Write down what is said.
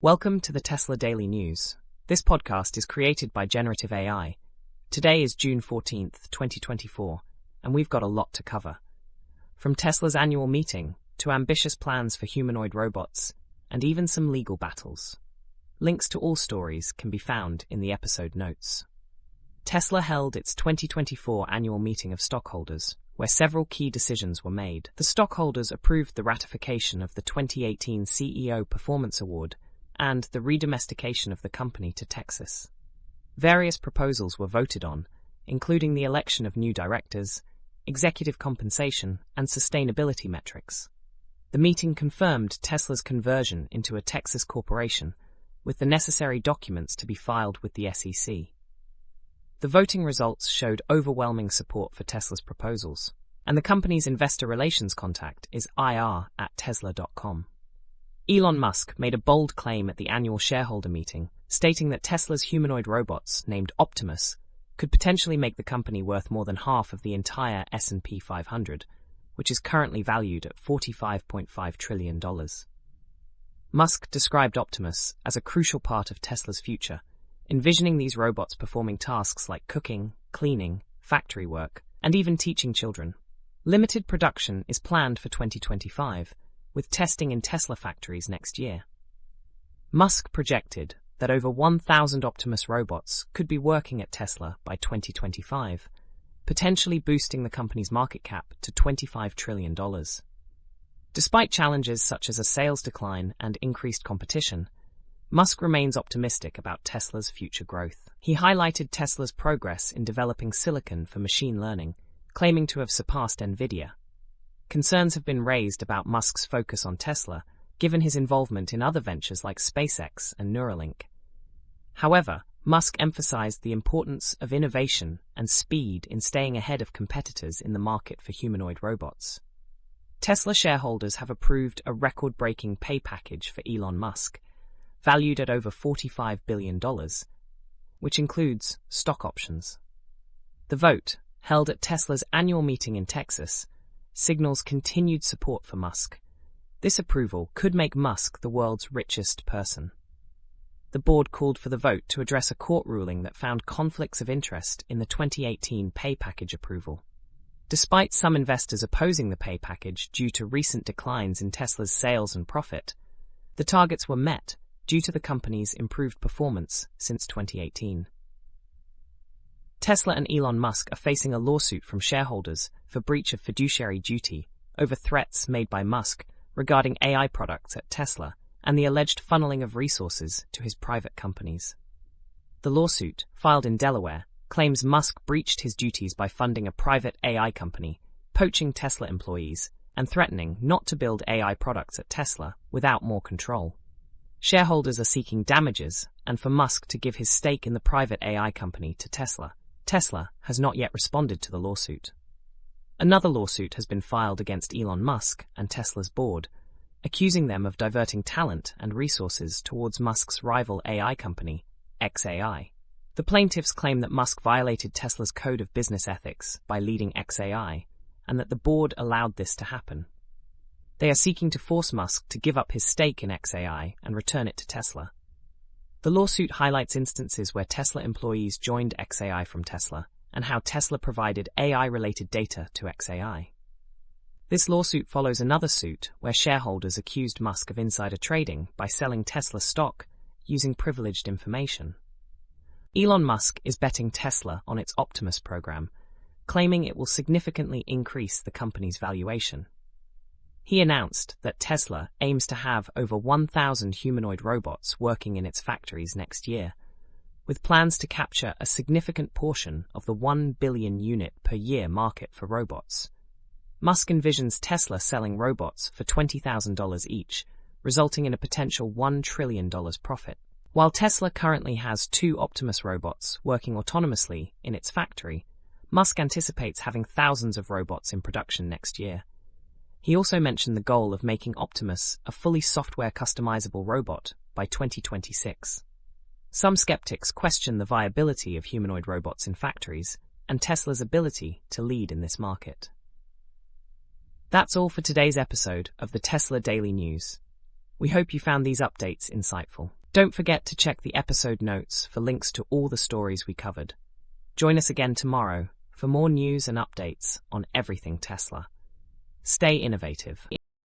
Welcome to the Tesla Daily News. This podcast is created by Generative AI. Today is June 14th, 2024, and we've got a lot to cover. From Tesla's annual meeting to ambitious plans for humanoid robots, and even some legal battles. Links to all stories can be found in the episode notes. Tesla held its 2024 annual meeting of stockholders, where several key decisions were made. The stockholders approved the ratification of the 2018 CEO Performance Award and the redomestication of the company to Texas. Various proposals were voted on, including the election of new directors, executive compensation, and sustainability metrics. The meeting confirmed Tesla's conversion into a Texas corporation, with the necessary documents to be filed with the SEC. The voting results showed overwhelming support for Tesla's proposals, and the company's investor relations contact is ir@tesla.com. Elon Musk made a bold claim at the annual shareholder meeting, stating that Tesla's humanoid robots, named Optimus, could potentially make the company worth more than half of the entire S&P 500, which is currently valued at $45.5 trillion. Musk described Optimus as a crucial part of Tesla's future, envisioning these robots performing tasks like cooking, cleaning, factory work, and even teaching children. Limited production is planned for 2025, with testing in Tesla factories next year. Musk projected that over 1,000 Optimus robots could be working at Tesla by 2025, potentially boosting the company's market cap to $25 trillion. Despite challenges such as a sales decline and increased competition, Musk remains optimistic about Tesla's future growth. He highlighted Tesla's progress in developing silicon for machine learning, claiming to have surpassed NVIDIA. Concerns have been raised about Musk's focus on Tesla, given his involvement in other ventures like SpaceX and Neuralink. However, Musk emphasized the importance of innovation and speed in staying ahead of competitors in the market for humanoid robots. Tesla shareholders have approved a record-breaking pay package for Elon Musk, valued at over $45 billion, which includes stock options. The vote, held at Tesla's annual meeting in Texas, signals continued support for Musk. This approval could make Musk the world's richest person. The board called for the vote to address a court ruling that found conflicts of interest in the 2018 pay package approval. Despite some investors opposing the pay package due to recent declines in Tesla's sales and profit, the targets were met due to the company's improved performance since 2018. Tesla and Elon Musk are facing a lawsuit from shareholders for breach of fiduciary duty over threats made by Musk regarding AI products at Tesla and the alleged funneling of resources to his private companies. The lawsuit, filed in Delaware, claims Musk breached his duties by funding a private AI company, poaching Tesla employees, and threatening not to build AI products at Tesla without more control. Shareholders are seeking damages and for Musk to give his stake in the private AI company to Tesla. Tesla has not yet responded to the lawsuit. Another lawsuit has been filed against Elon Musk and Tesla's board, accusing them of diverting talent and resources towards Musk's rival AI company, xAI. The plaintiffs claim that Musk violated Tesla's code of business ethics by leading xAI, and that the board allowed this to happen. They are seeking to force Musk to give up his stake in xAI and return it to Tesla. The lawsuit highlights instances where Tesla employees joined xAI from Tesla, and how Tesla provided AI-related data to xAI. This lawsuit follows another suit where shareholders accused Musk of insider trading by selling Tesla stock using privileged information. Elon Musk is betting Tesla on its Optimus program, claiming it will significantly increase the company's valuation. He announced that Tesla aims to have over 1,000 humanoid robots working in its factories next year, with plans to capture a significant portion of the 1 billion unit per year market for robots. Musk envisions Tesla selling robots for $20,000 each, resulting in a potential $1 trillion profit. While Tesla currently has 2 Optimus robots working autonomously in its factory, Musk anticipates having thousands of robots in production next year. He also mentioned the goal of making Optimus a fully software customizable robot by 2026. Some skeptics question the viability of humanoid robots in factories and Tesla's ability to lead in this market. That's all for today's episode of the Tesla Daily News. We hope you found these updates insightful. Don't forget to check the episode notes for links to all the stories we covered. Join us again tomorrow for more news and updates on everything Tesla. Stay innovative.